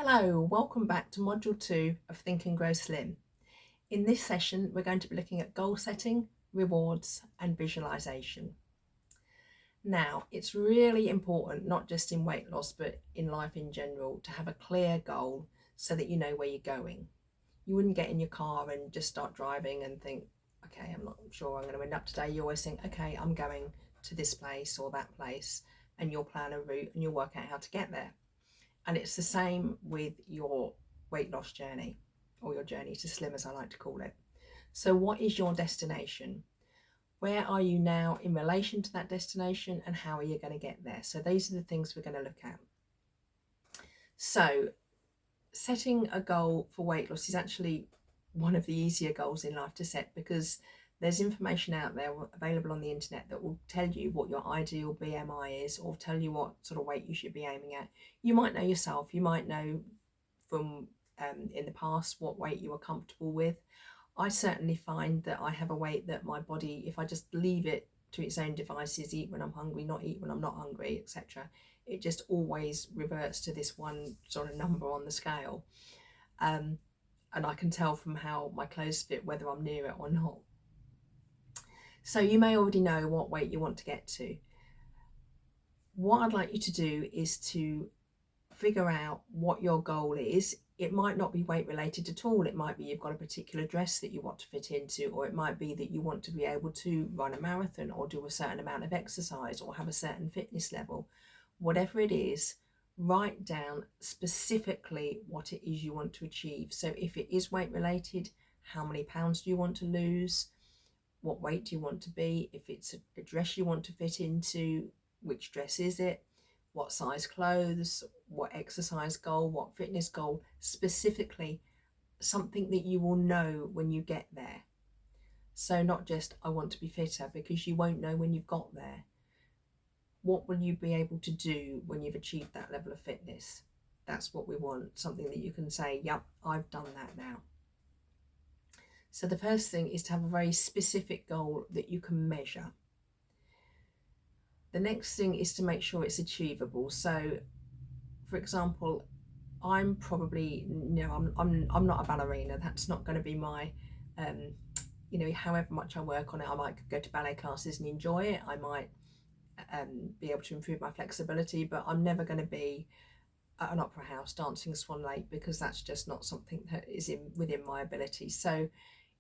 Hello, welcome back to Module 2 of Think and Grow Slim. In this session, we're going to be looking at goal setting, rewards, and visualization. Now, it's really important, not just in weight loss, but in life in general, to have a clear goal so that you know where you're going. You wouldn't get in your car and just start driving and think, okay, I'm not sure I'm going to end up today. You always think, okay, I'm going to this place or that place, and you'll plan a route and you'll work out how to get there. And it's the same with your weight loss journey, or your journey to slim, as I like to call it. So what is your destination? Where are you now in relation to that destination, and how are you going to get there? So these are the things we're going to look at. So setting a goal for weight loss is actually one of the easier goals in life to set, because there's information out there available on the internet that will tell you what your ideal BMI is, or tell you what sort of weight you should be aiming at. You might know yourself, you might know from in the past what weight you are comfortable with. I certainly find that I have a weight that my body, if I just leave it to its own devices, eat when I'm hungry, not eat when I'm not hungry, etc., it just always reverts to this one sort of number on the scale. And I can tell from how my clothes fit whether I'm near it or not. So you may already know what weight you want to get to. What I'd like you to do is to figure out what your goal is. It might not be weight related at all. It might be you've got a particular dress that you want to fit into, or it might be that you want to be able to run a marathon or do a certain amount of exercise or have a certain fitness level. Whatever it is, write down specifically what it is you want to achieve. So if it is weight related, how many pounds do you want to lose? What weight do you want to be? If it's a dress you want to fit into, which dress is it? What size clothes? What exercise goal? What fitness goal? Specifically, something that you will know when you get there. So not just, I want to be fitter, because you won't know when you've got there. What will you be able to do when you've achieved that level of fitness? That's what we want, something that you can say, yep, I've done that now. So the first thing is to have a very specific goal that you can measure. The next thing is to make sure it's achievable. So, for example, I'm probably, I'm not a ballerina. That's not going to be my, however much I work on it. I might go to ballet classes and enjoy it. I might be able to improve my flexibility, but I'm never going to be at an opera house dancing Swan Lake, because that's just not something that is within my ability. So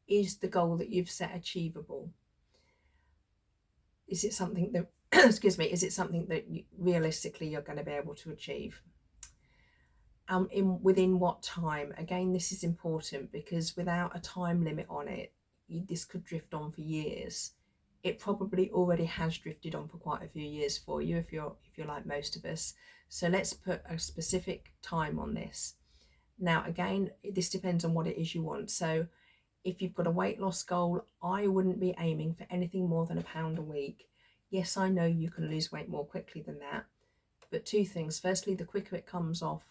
is the goal that you've set achievable? Is it something that, excuse me, is it something that realistically you're going to be able to achieve? Within what time? Again, this is important, because without a time limit on it, this could drift on for years. It probably already has drifted on for quite a few years for you, if you're like most of us. So let's put a specific time on this. Now, again, this depends on what it is you want. So if you've got a weight loss goal, I wouldn't be aiming for anything more than £1 a week. Yes, I know you can lose weight more quickly than that, but two things. Firstly, the quicker it comes off,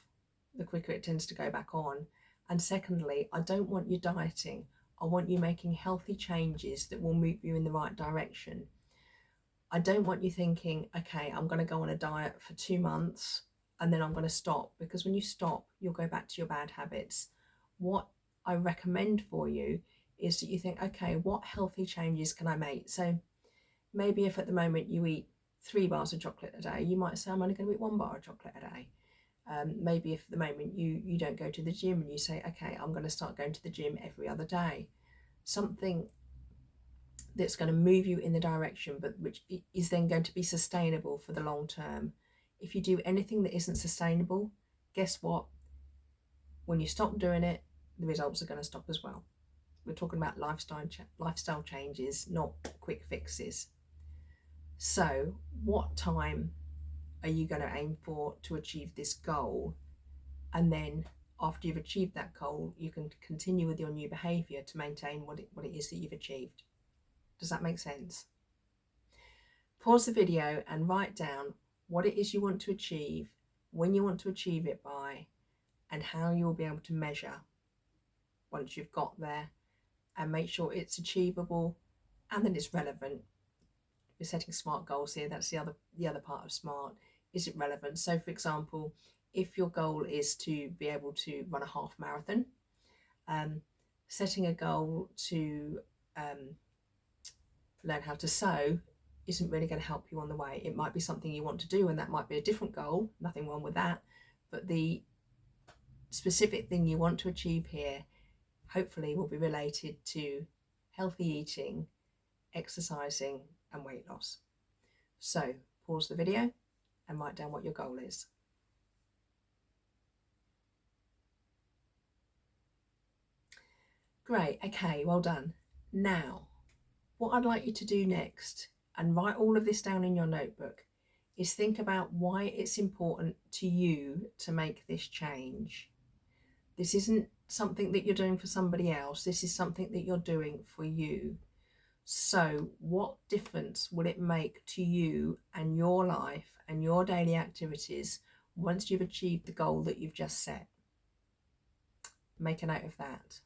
the quicker it tends to go back on. And secondly, I don't want you dieting. I want you making healthy changes that will move you in the right direction. I don't want you thinking, okay, I'm going to go on a diet for 2 months and then I'm going to stop, because when you stop, you'll go back to your bad habits. What I recommend for you is that you think, okay, what healthy changes can I make? So maybe if at the moment you eat 3 bars of chocolate a day, you might say, I'm only going to eat 1 bar of chocolate a day. Maybe if at the moment you don't go to the gym, and you say, okay, I'm going to start going to the gym every other day. Something that's going to move you in the direction, but which is then going to be sustainable for the long term. If you do anything that isn't sustainable, guess what? When you stop doing it, the results are going to stop as well. We're talking about lifestyle changes, not quick fixes. So what time are you going to aim for to achieve this goal? And then after you've achieved that goal, you can continue with your new behavior to maintain what it is that you've achieved. Does that make sense? Pause the video and write down what it is you want to achieve, when you want to achieve it by, and how you'll be able to measure once you've got there, and make sure it's achievable and that it's relevant. We're setting SMART goals here. That's the other part of SMART. Is it relevant? So for example, if your goal is to be able to run a half marathon, setting a goal to learn how to sew isn't really going to help you on the way. It might be something you want to do, and that might be a different goal, nothing wrong with that, but the specific thing you want to achieve here hopefully will be related to healthy eating, exercising and weight loss. So pause the video and write down what your goal is. Great, okay, well done. Now, what I'd like you to do next, and write all of this down in your notebook, is think about why it's important to you to make this change. This isn't something that you're doing for somebody else. This is something that you're doing for you. So what difference will it make to you and your life and your daily activities once you've achieved the goal that you've just set? Make a note of that.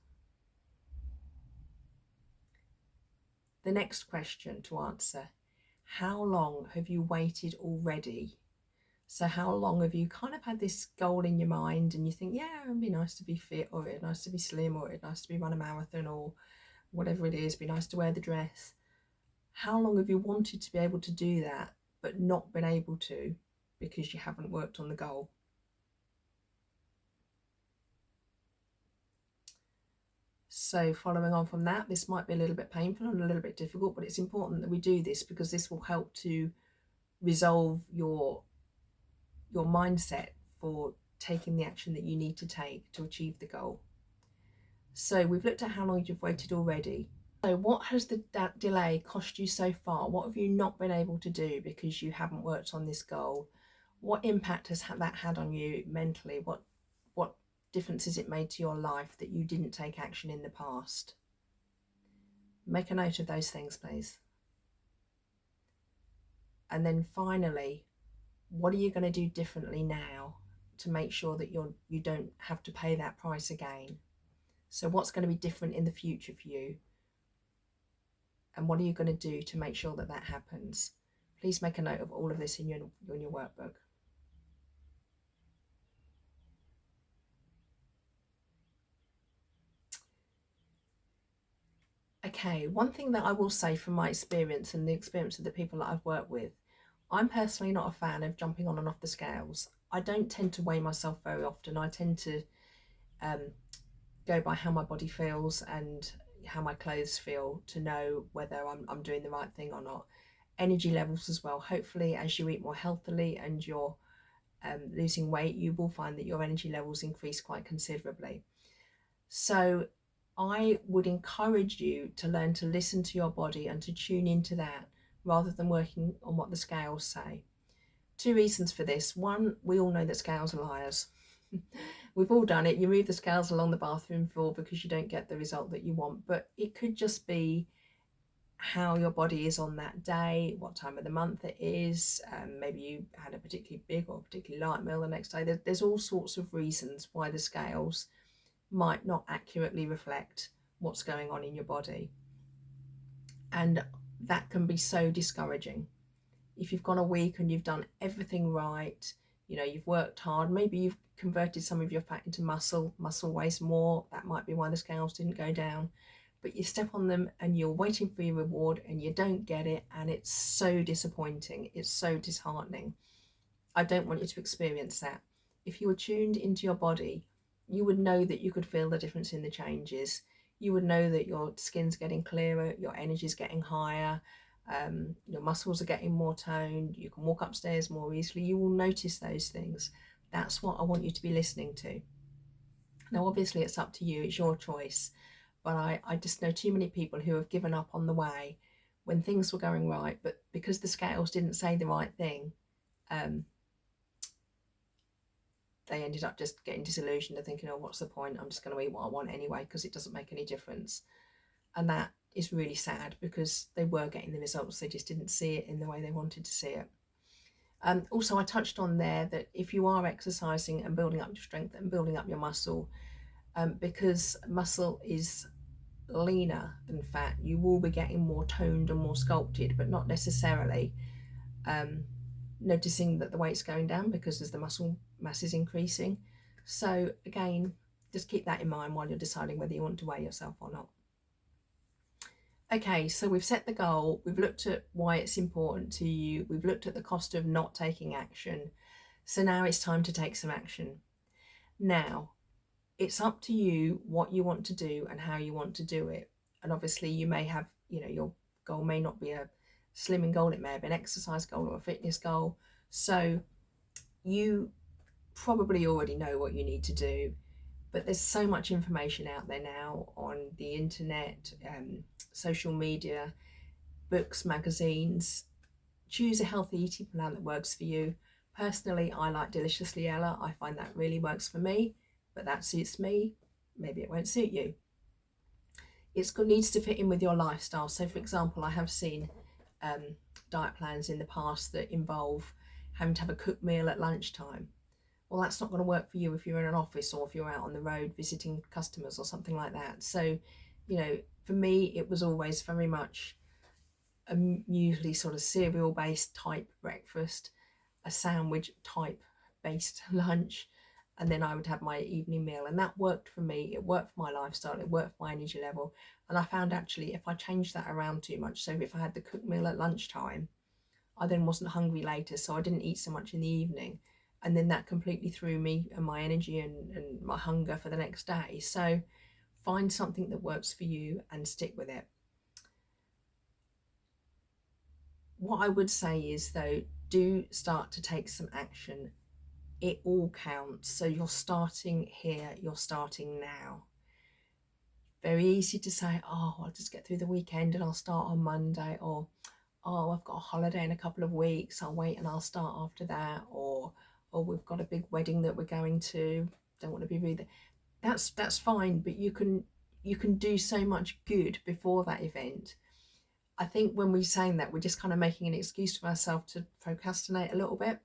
The next question to answer: how long have you waited already? So how long have you kind of had this goal in your mind and you think, yeah, it'd be nice to be fit, or it'd be nice to be slim, or it'd be nice to be run a marathon, or whatever it is, be nice to wear the dress. How long have you wanted to be able to do that but not been able to because you haven't worked on the goal? So following on from that, this might be a little bit painful and a little bit difficult, but it's important that we do this because this will help to resolve your mindset for taking the action that you need to take to achieve the goal. So we've looked at how long you've waited already. So what has that delay cost you so far? What have you not been able to do because you haven't worked on this goal? What impact has that had on you mentally? What difference has it made to your life that you didn't take action in the past? Make a note of those things, please. And then finally, what are you going to do differently now to make sure that you don't have to pay that price again? So what's going to be different in the future for you? And what are you going to do to make sure that that happens? Please make a note of all of this in your workbook. Okay, one thing that I will say from my experience and the experience of the people that I've worked with, I'm personally not a fan of jumping on and off the scales. I don't tend to weigh myself very often. I tend to go by how my body feels and how my clothes feel to know whether I'm doing the right thing or not. Energy levels as well. Hopefully, as you eat more healthily and you're losing weight, you will find that your energy levels increase quite considerably. So I would encourage you to learn to listen to your body and to tune into that rather than working on what the scales say. Two reasons for this. One, we all know that scales are liars. We've all done it. You move the scales along the bathroom floor because you don't get the result that you want, but it could just be how your body is on that day, what time of the month it is, maybe you had a particularly big or particularly light meal the next day. There's all sorts of reasons why the scales might not accurately reflect what's going on in your body, and that can be so discouraging. If you've gone a week and you've done everything right, you've worked hard, maybe you've converted some of your fat into muscle weighs more, that might be why the scales didn't go down, but you step on them and you're waiting for your reward and you don't get it, and it's so disappointing, it's so disheartening. I don't want you to experience that. If you were tuned into your body, you would know that you could feel the difference in the changes. You would know that your skin's getting clearer, your energy's getting higher, your muscles are getting more toned, you can walk upstairs more easily. You will notice those things. That's what I want you to be listening to. Now, obviously, it's up to you, it's your choice, but I just know too many people who have given up on the way when things were going right, but because the scales didn't say the right thing, they ended up just getting disillusioned and thinking, oh, what's the point? I'm just going to eat what I want anyway because it doesn't make any difference. And that is really sad because they were getting the results, they just didn't see it in the way they wanted to see it. Also, I touched on there that if you are exercising and building up your strength and building up your muscle, because muscle is leaner than fat, you will be getting more toned and more sculpted, but not necessarily noticing that the weight's going down because as the muscle mass is increasing. So again, just keep that in mind while you're deciding whether you want to weigh yourself or not. Okay, so we've set the goal, we've looked at why it's important to you, we've looked at the cost of not taking action. So now it's time to take some action. Now, it's up to you what you want to do and how you want to do it. And obviously you may have, your goal may not be a slimming goal, it may have an exercise goal or a fitness goal. So you probably already know what you need to do, but there's so much information out there now on the internet, social media, books, magazines. Choose a healthy eating plan that works for you. Personally, I like Deliciously Ella. I find that really works for me, but that suits me. Maybe it won't suit you. It needs to fit in with your lifestyle. So for example, I have seen diet plans in the past that involve having to have a cooked meal at lunchtime. Well, that's not going to work for you if you're in an office or if you're out on the road visiting customers or something like that. So, for me, it was always very much a usually sort of cereal based type breakfast, a sandwich type based lunch, and then I would have my evening meal. And that worked for me. It worked for my lifestyle. It worked for my energy level. And I found actually if I changed that around too much, so if I had the cooked meal at lunchtime, I then wasn't hungry later, so I didn't eat so much in the evening. And then that completely threw me and my energy and my hunger for the next day. So find something that works for you and stick with it. What I would say is, though, do start to take some action. It all counts. So you're starting here, you're starting now. Very easy to say, oh, I'll just get through the weekend and I'll start on Monday, or oh, I've got a holiday in a couple of weeks, I'll wait and I'll start after that, or we've got a big wedding that we're going to, don't want to be rude. That's fine, but you can do so much good before that event. I think when we're saying that, we're just kind of making an excuse for ourselves to procrastinate a little bit.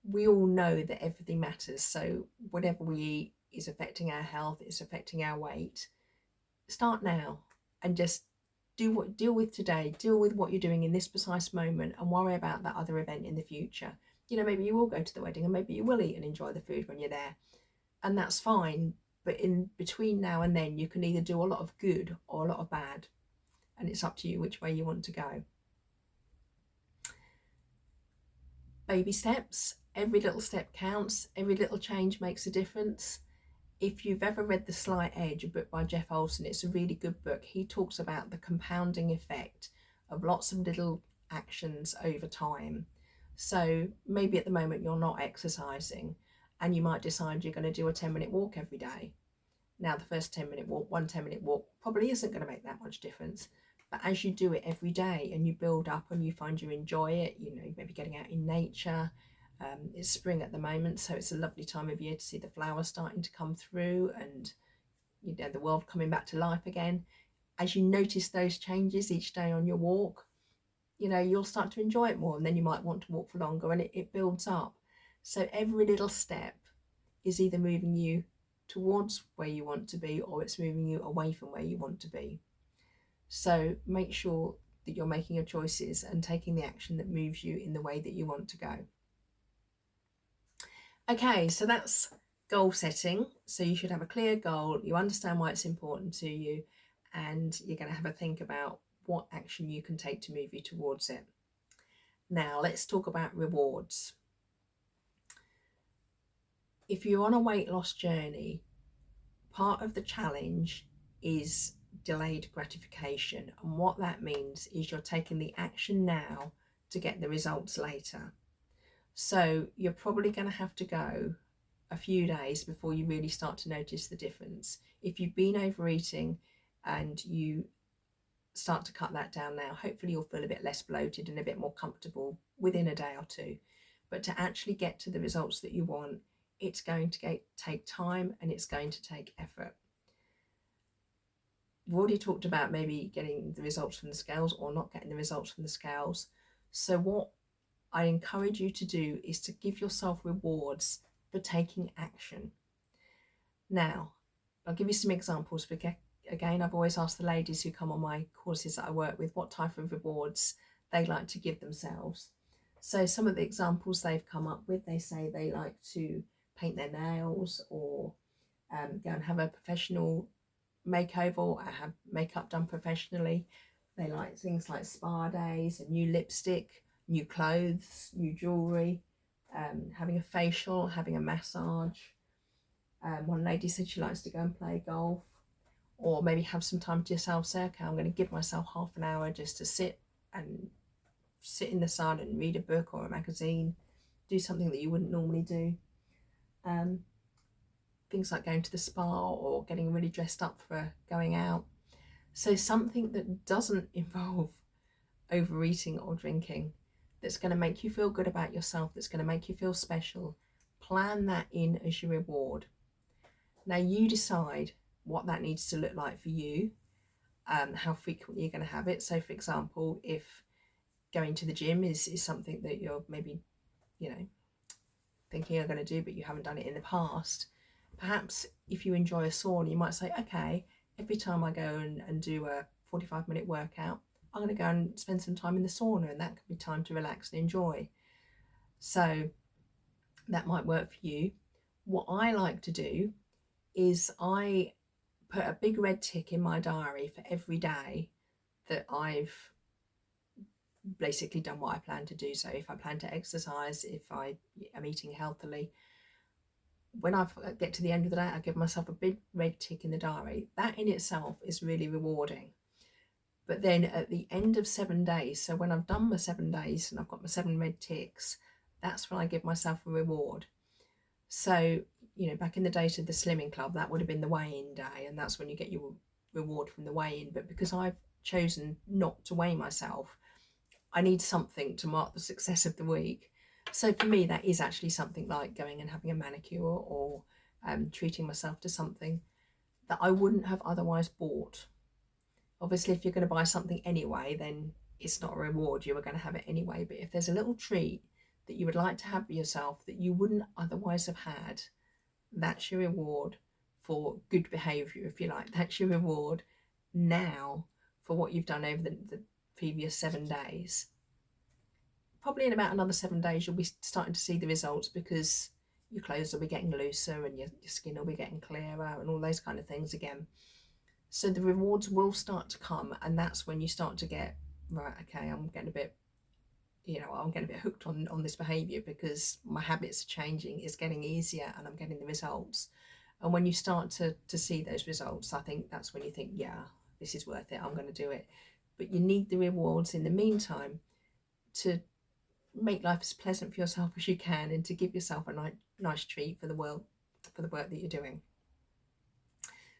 We all know that everything matters, so whatever we eat is affecting our health, it's affecting our weight. Start now and just deal with today, deal with what you're doing in this precise moment, and worry about that other event in the future. Maybe you will go to the wedding and maybe you will eat and enjoy the food when you're there, and that's fine. But in between now and then, you can either do a lot of good or a lot of bad, and it's up to you which way you want to go. Baby steps. Every little step counts. Every little change makes a difference. If you've ever read The Slight Edge, a book by Jeff Olson, it's a really good book. He talks about the compounding effect of lots of little actions over time. So maybe at the moment you're not exercising and you might decide you're going to do a 10-minute walk every day. Now the first 10-minute walk, one 10-minute walk probably isn't going to make that much difference. But as you do it every day and you build up and you find you enjoy it, maybe getting out in nature. It's spring at the moment, so it's a lovely time of year to see the flowers starting to come through and the world coming back to life again. As you notice those changes each day on your walk, you'll start to enjoy it more, and then you might want to walk for longer, and it builds up. So every little step is either moving you towards where you want to be, or it's moving you away from where you want to be. So make sure that you're making your choices and taking the action that moves you in the way that you want to go. Okay, so that's goal setting. So you should have a clear goal, you understand why it's important to you, and you're going to have a think about what action you can take to move you towards it. Now let's talk about rewards. If you're on a weight loss journey, part of the challenge is delayed gratification, and what that means is you're taking the action now to get the results later. So you're probably going to have to go a few days before you really start to notice the difference. If you've been overeating and you start to cut that down now, hopefully you'll feel a bit less bloated and a bit more comfortable within a day or two. But to actually get to the results that you want, it's going to take time and it's going to take effort. We've already talked about maybe getting the results from the scales or not getting the results from the scales. So what I encourage you to do is to give yourself rewards for taking action. Now, I'll give you some examples. Again, I've always asked the ladies who come on my courses that I work with what type of rewards they like to give themselves. So some of the examples they've come up with, they say they like to paint their nails, or go and have a professional makeover, or have makeup done professionally. They like things like spa days, a new lipstick, new clothes, new jewellery, having a facial, having a massage. One lady said she likes to go and play golf, or maybe have some time to yourself. Say, okay, I'm going to give myself half an hour just to sit in the sun and read a book or a magazine, do something that you wouldn't normally do. Things like going to the spa or getting really dressed up for going out. So something that doesn't involve overeating or drinking, that's going to make you feel good about yourself, that's going to make you feel special. Plan that in as your reward. Now you decide what that needs to look like for you, how frequently you're going to have it. So for example, if going to the gym is something that you're maybe, thinking you're going to do, but you haven't done it in the past, perhaps if you enjoy a sauna, you might say, okay, every time I go and do a 45-minute workout, I'm going to go and spend some time in the sauna, and that could be time to relax and enjoy. So that might work for you. What I like to do is I put a big red tick in my diary for every day that I've basically done what I plan to do. So if I plan to exercise, if I am eating healthily, when I get to the end of the day, I give myself a big red tick in the diary. That in itself is really rewarding. But then at the end of 7 days, so when I've done my 7 days and I've got my 7 red ticks, that's when I give myself a reward. So, back in the days of the Slimming Club, that would have been the weigh-in day, and that's when you get your reward from the weigh-in. But because I've chosen not to weigh myself, I need something to mark the success of the week. So for me, that is actually something like going and having a manicure, or treating myself to something that I wouldn't have otherwise bought. Obviously, if you're going to buy something anyway, then it's not a reward, you are going to have it anyway. But if there's a little treat that you would like to have for yourself that you wouldn't otherwise have had, that's your reward for good behaviour, if you like. That's your reward now for what you've done over the previous 7 days. Probably in about another 7 days, you'll be starting to see the results, because your clothes will be getting looser and your skin will be getting clearer and all those kind of things again. So the rewards will start to come, and that's when you start to get, right, okay, I'm getting a bit hooked on this behaviour, because my habits are changing, it's getting easier, and I'm getting the results. And when you start to see those results, I think that's when you think, yeah, this is worth it, I'm going to do it. But you need the rewards in the meantime to make life as pleasant for yourself as you can, and to give yourself a nice treat for the work that you're doing.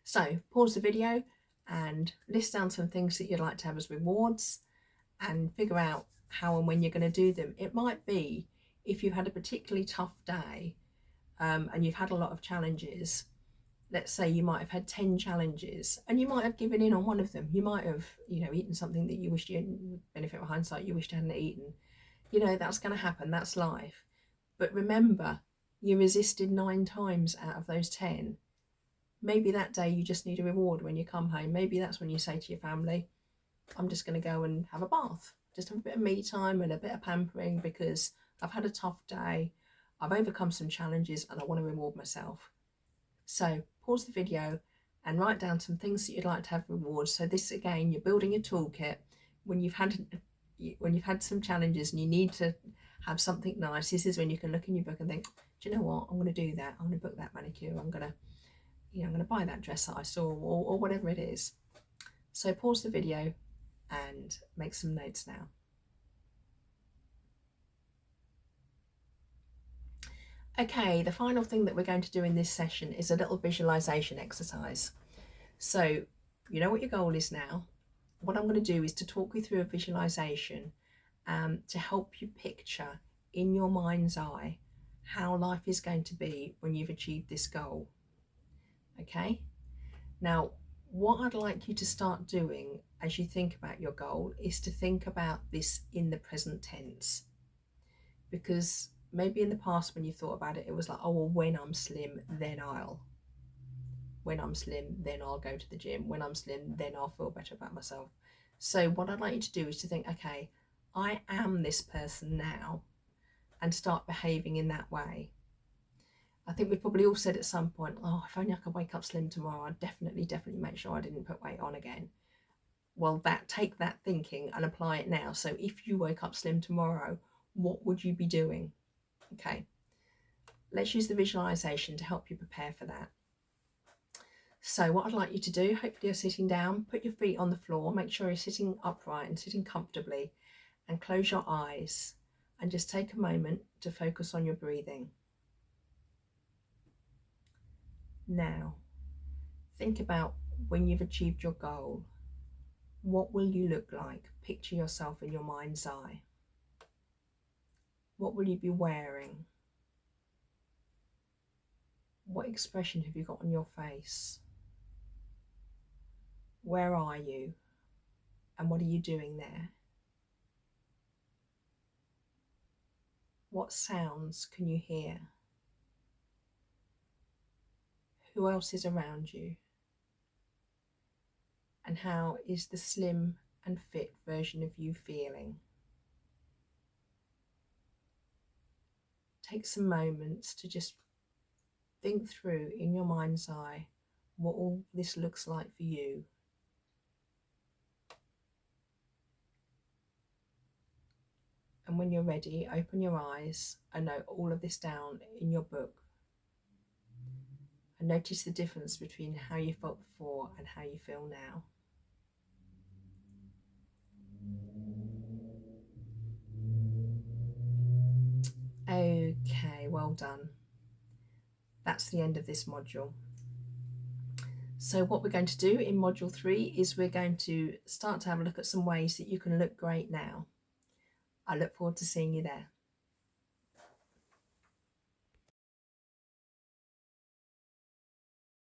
So pause the video and list down some things that you'd like to have as rewards, and figure out how and when you're going to do them. It might be, if you've had a particularly tough day, and you've had a lot of challenges, let's say you might have had 10 challenges and you might have given in on one of them. You might have, eaten something that you wished, you benefit of hindsight, you wished you hadn't eaten. That's going to happen, that's life. But remember, you resisted 9 times out of those 10. Maybe that day you just need a reward when you come home. Maybe that's when you say to your family, I'm just going to go and have a bath, just have a bit of me time and a bit of pampering, because I've had a tough day, I've overcome some challenges, and I want to reward myself. So pause the video and write down some things that you'd like to have rewards. So this, again, you're building a toolkit when you've had some challenges and you need to have something nice. This is when you can look in your book and think, do you know what, I'm going to do that, I'm going to book that manicure, I'm going to buy that dress that I saw, or whatever it is. So pause the video and make some notes now. Okay, the final thing that we're going to do in this session is a little visualization exercise. So you know what your goal is now. What I'm going to do is to talk you through a visualization to help you picture in your mind's eye how life is going to be when you've achieved this goal. Okay, now what I'd like you to start doing as you think about your goal is to think about this in the present tense, because maybe in the past when you thought about it, it was like, oh, well, when I'm slim, then I'll go to the gym. When I'm slim, then I'll feel better about myself. So what I'd like you to do is to think, okay, I am this person now. and start behaving in that way. I think we've probably all said at some point, oh, if only I could wake up slim tomorrow, I'd definitely make sure I didn't put weight on again. Well, take that thinking and apply it now. So if you woke up slim tomorrow, what would you be doing? Okay, let's use the visualization to help you prepare for that. So what I'd like you to do, hopefully you're sitting down, put your feet on the floor, make sure you're sitting upright and sitting comfortably, and close your eyes and just take a moment to focus on your breathing. Now, think about when you've achieved your goal. What will you look like? Picture yourself in your mind's eye. What will you be wearing? What expression have you got on your face? Where are you? And what are you doing there? What sounds can you hear? Who else is around you? And how is the slim and fit version of you feeling? Take some moments to just think through in your mind's eye what all this looks like for you. And when you're ready, open your eyes and note all of this down in your book. And notice the difference between how you felt before and how you feel now. Okay, well done. That's the end of this module. So what we're going to do in module 3 is we're going to start to have a look at some ways that you can look great now. I look forward to seeing you there.